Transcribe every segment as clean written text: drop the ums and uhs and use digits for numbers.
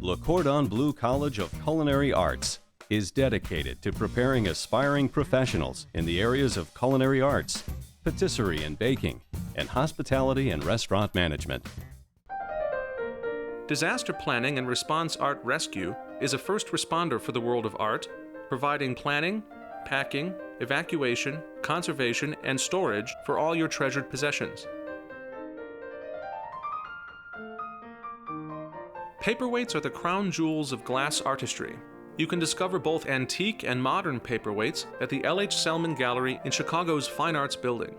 Le Cordon Bleu College of Culinary Arts is dedicated to preparing aspiring professionals in the areas of culinary arts, patisserie and baking, and hospitality and restaurant management. Disaster Planning and Response Art Rescue is a first responder for the world of art, providing planning, packing, evacuation, conservation, and storage for all your treasured possessions. Paperweights are the crown jewels of glass artistry. You can discover both antique and modern paperweights at the L.H. Selman Gallery in Chicago's Fine Arts Building.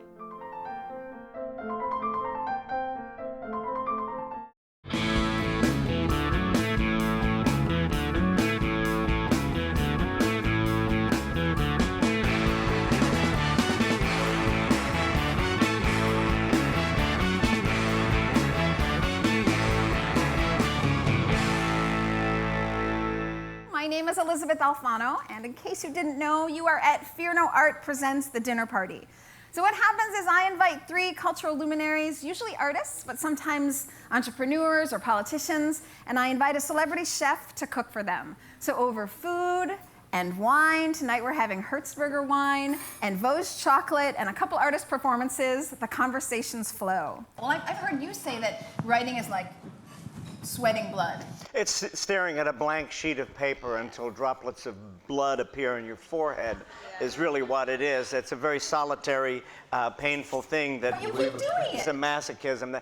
My name is Elysabeth Alfano, and in case you didn't know, you are at Fear No Art Presents The Dinner Party. So what happens is I invite 3 cultural luminaries, usually artists, but sometimes entrepreneurs or politicians, and I invite a celebrity chef to cook for them. So over food and wine, tonight we're having Hertzberger wine and Vosges chocolate and a couple artist performances, the conversations flow. Well, I've heard you say that writing is like sweating blood. It's staring at a blank sheet of paper until droplets of blood appear in your forehead is really what it is. It's a very solitary, painful thing that but you keep doing it's a masochism.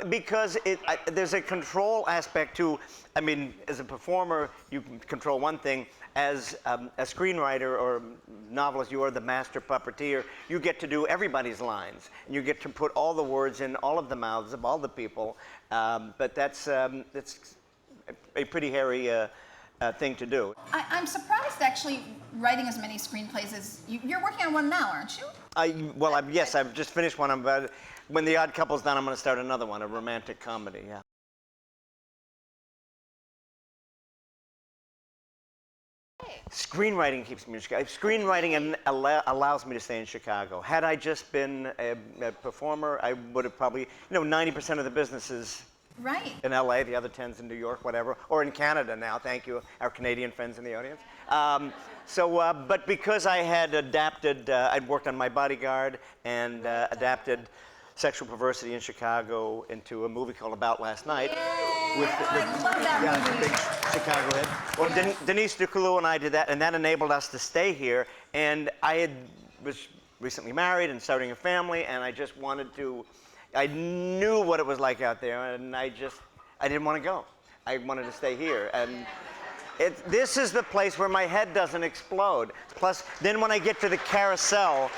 Because there's a control aspect to, I mean, as a performer, you can control one thing. As a screenwriter or novelist, you are the master puppeteer. You get to do everybody's lines, and you get to put all the words in all of the mouths of all the people. But that's a pretty hairy thing to do. I'm surprised, actually, writing as many screenplays as you're working on one now, aren't you? Yes, I've just finished one. But when The Odd Couple's done, I'm going to start another one, a romantic comedy. Yeah. Screenwriting keeps me in Chicago. Screenwriting allows me to stay in Chicago. Had I just been a performer, I would have probably, 90% of the businesses right in LA, the other 10's in New York, whatever, or in Canada now. Thank you, our Canadian friends in the audience. But because I had adapted, I'd worked on My Bodyguard and adapted Sexual Perversity in Chicago into a movie called About Last Night. I love that movie. Big Chicago head. Well, Denise DeCouleau and I did that, and that enabled us to stay here. And I was recently married and starting a family, and I just wanted to, I knew what it was like out there, and I didn't want to go. I wanted to stay here. And this is the place where my head doesn't explode. Plus, then when I get to the carousel,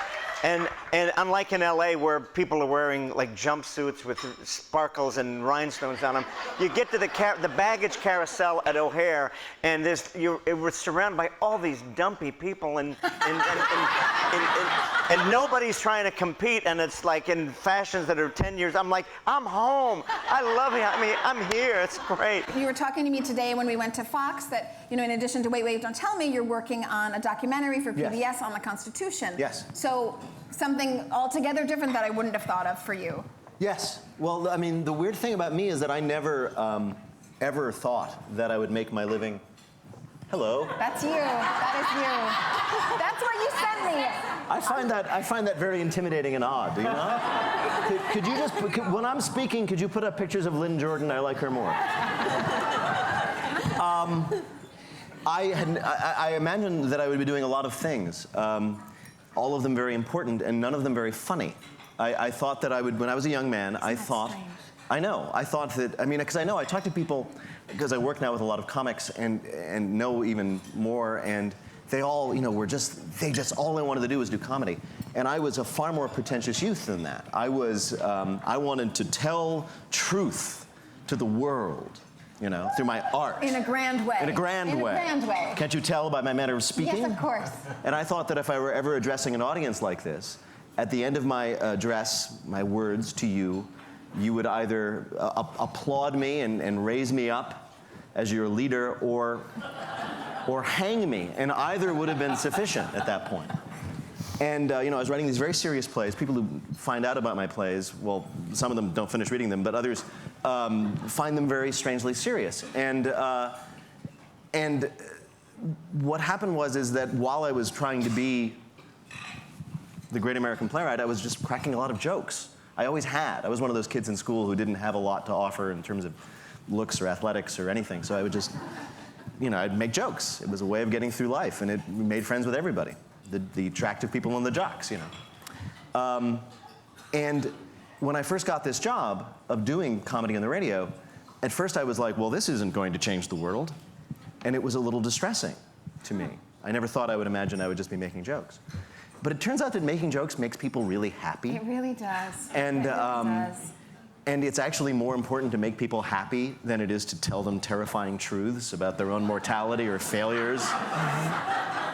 and unlike in LA where people are wearing like jumpsuits with sparkles and rhinestones on them, you get to the baggage carousel at O'Hare, and we're surrounded by all these dumpy people, and nobody's trying to compete, and it's like in fashions that are 10 years. I'm like, I'm home. I love it. I mean, I'm here. It's great. You were talking to me today when we went to Fox that, in addition to Wait, Wait, Don't Tell Me, you're working on a documentary for PBS Yes. on the Constitution. Yes. So something altogether different that I wouldn't have thought of for you. Yes. Well, I mean, the weird thing about me is that I never, ever thought that I would make my living. Hello. That's you. That is you. That's what you sent me. I find that very intimidating and odd. Do you know? could you just, when I'm speaking, could you put up pictures of Lynn Jordan? I like her more. I imagined that I would be doing a lot of things. All of them very important, and none of them very funny. I thought that I would, when I was a young man, I thought that, because I talk to people, because I work now with a lot of comics and know even more, and they all, all they wanted to do was do comedy. And I was a far more pretentious youth than that. I wanted to tell truth to the world. Through my art. In a grand way. In a grand way. Can't you tell by my manner of speaking? Yes, of course. And I thought that if I were ever addressing an audience like this, at the end of my address, my words to you, you would either applaud me and raise me up as your leader, or hang me, and either would have been sufficient at that point. And I was writing these very serious plays. People who find out about my plays, well, some of them don't finish reading them, but others find them very strangely serious. And And what happened is that while I was trying to be the great American playwright, I was just cracking a lot of jokes. I always had. I was one of those kids in school who didn't have a lot to offer in terms of looks or athletics or anything. So I would just, I'd make jokes. It was a way of getting through life, and it made friends with everybody, the attractive people and the jocks, And when I first got this job of doing comedy on the radio, at first I was like, well, this isn't going to change the world. And it was a little distressing to me. I never thought I would imagine I would just be making jokes. But it turns out that making jokes makes people really happy. It really does. And, it really does. And it's actually more important to make people happy than it is to tell them terrifying truths about their own mortality or failures.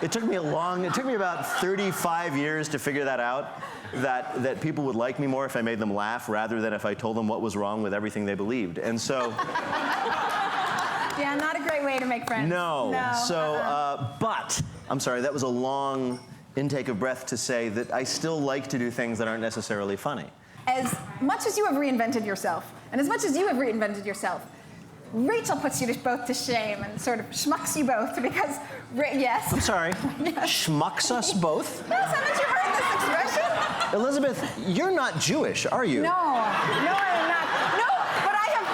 It took me about 35 years to figure that out, that people would like me more if I made them laugh rather than if I told them what was wrong with everything they believed. And so... Yeah, not a great way to make friends. No. So, but, I'm sorry, that was a long intake of breath to say that I still like to do things that aren't necessarily funny. As much as you have reinvented yourself, and as much as you have reinvented yourself, Rachel puts you both to shame and sort of schmucks you both because, yes. I'm sorry. Yes. Schmucks us both? Yes, haven't you heard this expression? Elizabeth, you're not Jewish, are you? No, I am not. No, but I have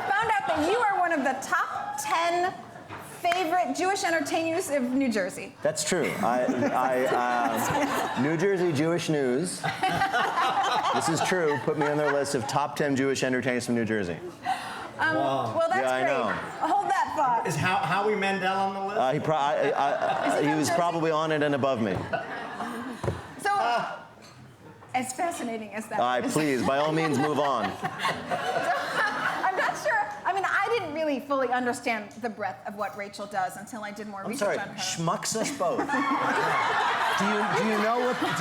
found out that you are one of the top 10 favorite Jewish entertainers of New Jersey. That's true. New Jersey Jewish News. This is true. Put me on their list of top 10 Jewish entertainers from New Jersey. Well, that's Yeah, I great. know. Hold that thought. Is Howie Mandel on the list? He was probably on it and above me. So, as fascinating as that is. Please, by all means, move on. I'm not sure. I mean, I didn't really fully understand the breadth of what Rachel does until I did more research on her. Schmucks us both. Do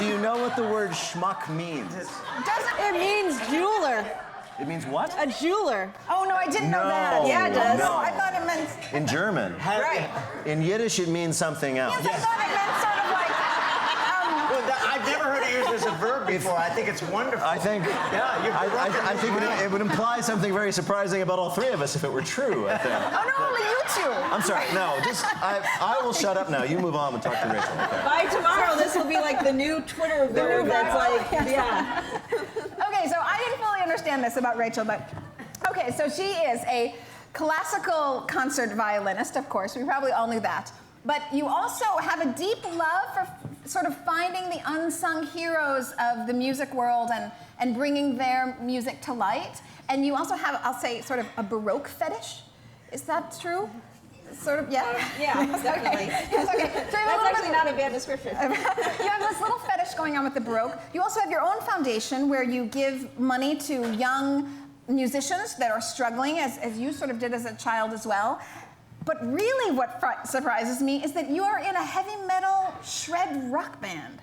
you know what the word schmuck means? It means jeweler. It means what? A jeweler. Oh, no, I didn't know No, that. Yeah, it does. No, I thought it meant... In German. Right. In Yiddish, it means something else. Yes, I thought it meant sort of like... I've never heard it used as a verb before. I think it's wonderful. I think it would imply something very surprising about all three of us if it were true, I think. Oh, no, only you two. I'm sorry, no, I will shut up now. You move on and talk to Rachel. Okay. By tomorrow, this will be like the new Twitter verb that's like, yeah. Okay, so I didn't fully understand this about Rachel, but... Okay, so she is a classical concert violinist, of course. We probably all knew that. But you also have a deep love for sort of finding the unsung heroes of the music world and bringing their music to light. And you also have, I'll say, sort of a Baroque fetish. Is that true? Sort of, yeah? Yeah, definitely. Yes, okay. So That's actually not a bad description. You have this little fetish going on with the Baroque. You also have your own foundation where you give money to young musicians that are struggling, as you sort of did as a child as well. But really what surprises me is that you are in a heavy metal shred rock band.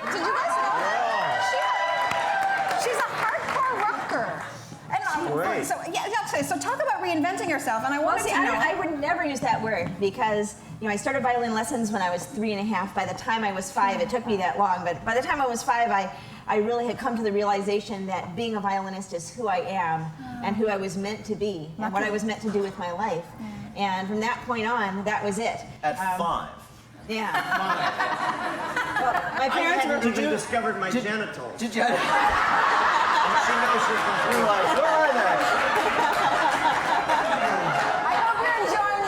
Did you guys know that? She's a hardcore rocker. And Great. So talk about reinventing yourself, and I wanted to know. I would never use that word because, I started violin lessons when I was 3.5. By the time I was 5, it took me that long, but by the time I was 5, I really had come to the realization that being a violinist is who I am and who I was meant to be and what I was meant to do with my life. And from that point on, that was it. At 5. Yeah. Well, my parents were... Did you discovered my genitals? Did you? And she knows she's going to You're like, where are they? I hope you're enjoying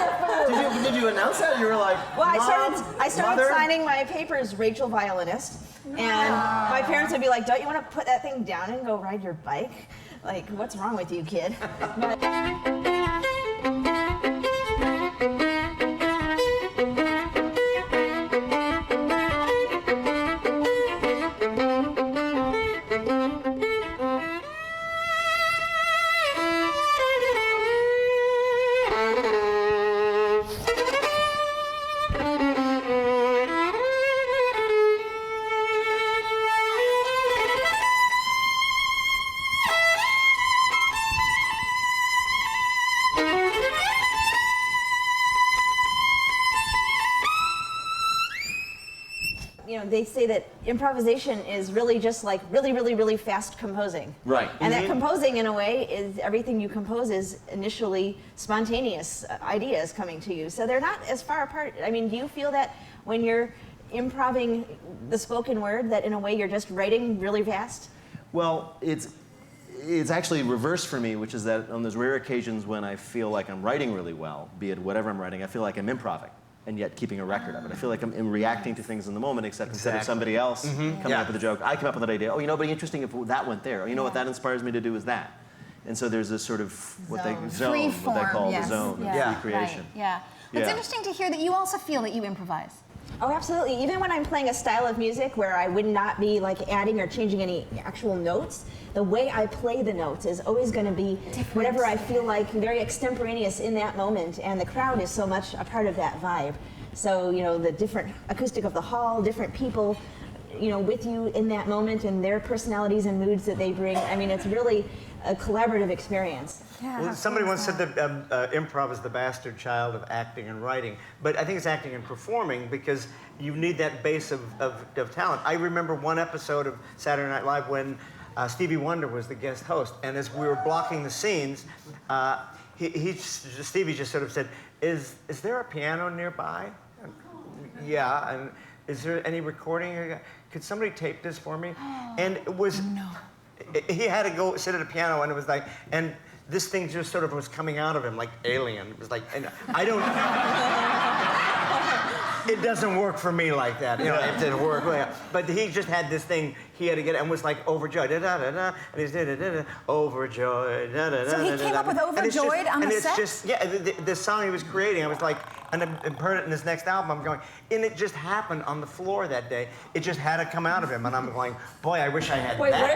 your food. Did you announce that? You were like, Well, I Mom, started Mother? signing my papers Rachel Violinist. And my parents would be like, don't you want to put that thing down and go ride your bike? Like, what's wrong with you, kid? But, they say that improvisation is really just like really, really, really fast composing. Right. And that composing, in a way, is everything you compose is initially spontaneous ideas coming to you. So they're not as far apart. I mean, do you feel that when you're improving the spoken word, that in a way you're just writing really fast? Well, it's actually reversed for me, which is that on those rare occasions when I feel like I'm writing really well, be it whatever I'm writing, I feel like I'm improving and yet keeping a record of it. I feel like I'm reacting to things in the moment, except instead of somebody else coming up with a joke, I come up with an idea. Oh, you know, it'd be interesting if that went there. Oh, you know what that inspires me to do is that. And so there's this sort of what they call the zone of free creation. Right. Yeah. It's interesting to hear that you also feel that you improvise. Oh, absolutely. Even when I'm playing a style of music where I would not be like adding or changing any actual notes, the way I play the notes is always going to be whatever I feel like, very extemporaneous in that moment, and the crowd is so much a part of that vibe. So, you know, the different acoustic of the hall, different people, you know, with you in that moment and their personalities and moods that they bring. I mean, it's really a collaborative experience. Yeah, well, somebody once said that improv is the bastard child of acting and writing, but I think it's acting and performing because you need that base of talent. I remember one episode of Saturday Night Live when Stevie Wonder was the guest host, and as we were blocking the scenes, Stevie just sort of said, is there a piano nearby? Yeah, and is there any recording? Could somebody tape this for me? And it was, he had to go sit at a piano, and it was like, and this thing just sort of was coming out of him like Alien. It was like, and I don't, it doesn't work for me like that. You know, it didn't work. But he just had this thing he had to get, and was like overjoyed, and he's overjoyed, So he came up with Overjoyed on the set? It's just, yeah, the song he was creating, I was like, and I heard it in his next album, I'm going, and it just happened on the floor that day. It just had to come out of him, and I'm going, boy, I wish I had Wait, that. what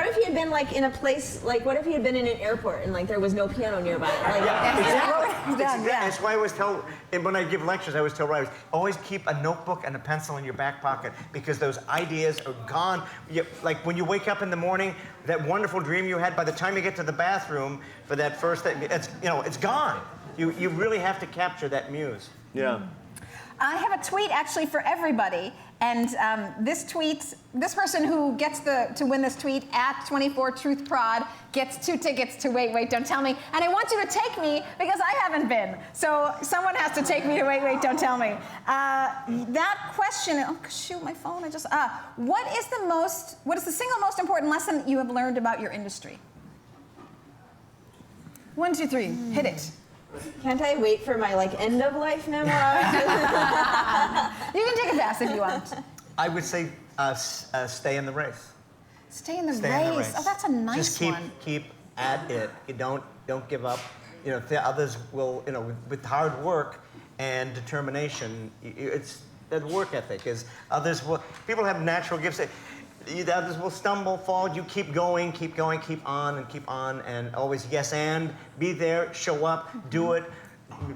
if he had been like in a place, like what if he had been in an airport and like there was no piano nearby? Like, exactly. That's why I always tell, and when I give lectures, I always tell writers, always keep a notebook and a pencil in your back pocket because those ideas are gone. Like when you wake up in the morning, that wonderful dream you had, by the time you get to the bathroom for that first thing, it's gone. You really have to capture that muse. Yeah. I have a tweet actually for everybody, and this person who gets to win this tweet at 24truthprod gets 2 tickets to Wait, Wait, Don't Tell Me, and I want you to take me because I haven't been. So someone has to take me to Wait, Wait, Don't Tell Me. That question, oh shoot, my phone, what is the single most important lesson you have learned about your industry? 1, 2, 3, hit it. Can't I wait for my like end of life memoir? You can take a pass if you want. I would say stay in the race. Stay in the race. Oh, that's a nice one. Just keep at it. You don't give up. You know, others will. You know, with hard work and determination, it's that work ethic. Is others will. People have natural gifts. Others will stumble, fall. You keep going, keep on, and always yes and. Be there, show up, do it,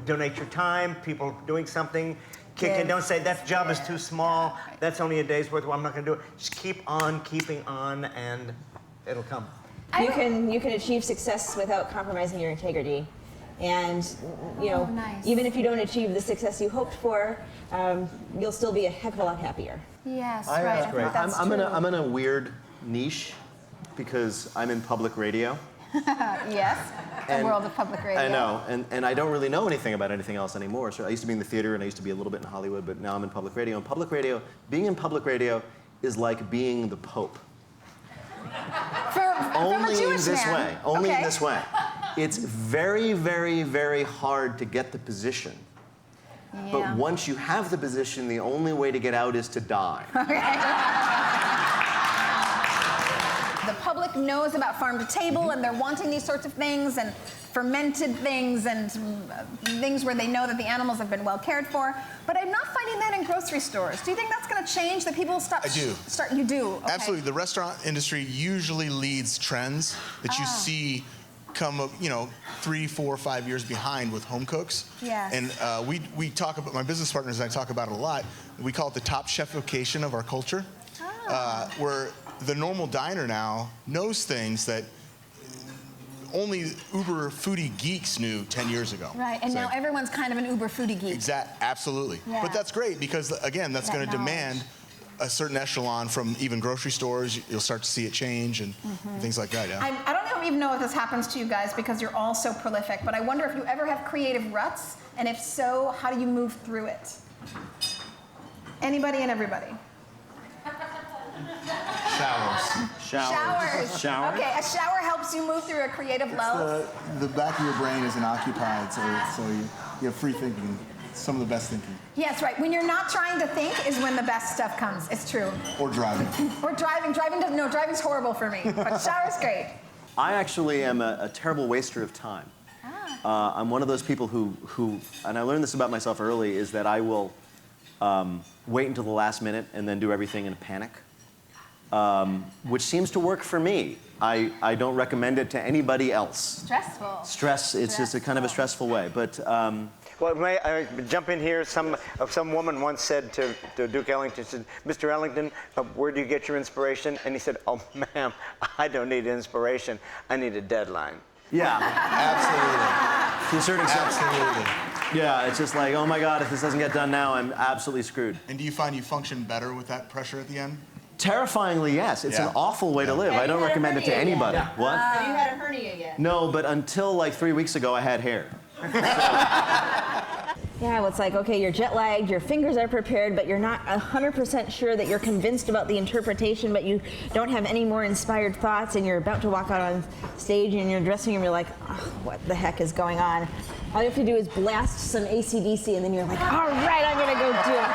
donate your time. People doing something, kick in. Don't say that job is too small. That's only a day's worth. Well, I'm not going to do it. Just keep on keeping on, and it'll come. You can achieve success without compromising your integrity. And you know, even if you don't achieve the success you hoped for, you'll still be a heck of a lot happier. Yes, right. That's great. I'm in a weird niche because I'm in public radio. Yes, the world of public radio. I know, and I don't really know anything about anything else anymore. So I used to be in the theater, and I used to be a little bit in Hollywood, but now I'm in public radio. And public radio, being in public radio is like being the Pope. Only in this way. Only in this way. It's very, very, very hard to get the position. Yeah. But once you have the position, the only way to get out is to die. The public knows about farm to table, and they're wanting these sorts of things, and fermented things, and things where they know that the animals have been well cared for. But I'm not finding that in grocery stores. Do you think that's going to change? That people stop? I do. You do? Okay. Absolutely. The restaurant industry usually leads trends that you see come up, 3, 4, 5 years behind with home cooks. Yes. And we talk about, my business partners and I talk about it a lot. We call it the top chefification of our culture, where the normal diner now knows things that only uber foodie geeks knew 10 years ago. Right, and now everyone's kind of an uber foodie geek. Absolutely. Yeah. But that's great because, again, that's going to demand a certain echelon from even grocery stores, you'll start to see it change and things like that, yeah. I don't even know if this happens to you guys because you're all so prolific, but I wonder if you ever have creative ruts, and if so, how do you move through it? Anybody and everybody. Showers. Okay, a shower helps you move through a creative lull. The back of your brain isn't occupied, so you have free thinking. Some of the best thinking. Yes, right. When you're not trying to think is when the best stuff comes. It's true. Or driving. Or driving. Driving's horrible for me, but shower's great. I actually am a terrible waster of time. I'm one of those people who, and I learned this about myself early, is that I will wait until the last minute and then do everything in a panic, which seems to work for me. I don't recommend it to anybody else. Stressful. It's just a kind of a stressful way, but. Well, may I jump in here? Some woman once said to Duke Ellington, she said, "Mr. Ellington, where do you get your inspiration?" And he said, "Oh, ma'am, I don't need inspiration. I need a deadline." Yeah. Absolutely. To a certain extent. Absolutely. Yeah, it's just like, oh my God, if this doesn't get done now, I'm absolutely screwed. And do you find you function better with that pressure at the end? Terrifyingly, yes. It's an awful way to live. I don't recommend it to anybody. Yet? What? Have you had a hernia yet? No, but until like 3 weeks ago, I had hair. Yeah, well, it's like, okay, you're jet lagged, your fingers are prepared, but you're not 100% sure that you're convinced about the interpretation, but you don't have any more inspired thoughts, and you're about to walk out on stage in your dressing room, you're like, oh, what the heck is going on? All you have to do is blast some AC/DC, and then you're like, all right, I'm gonna go do it.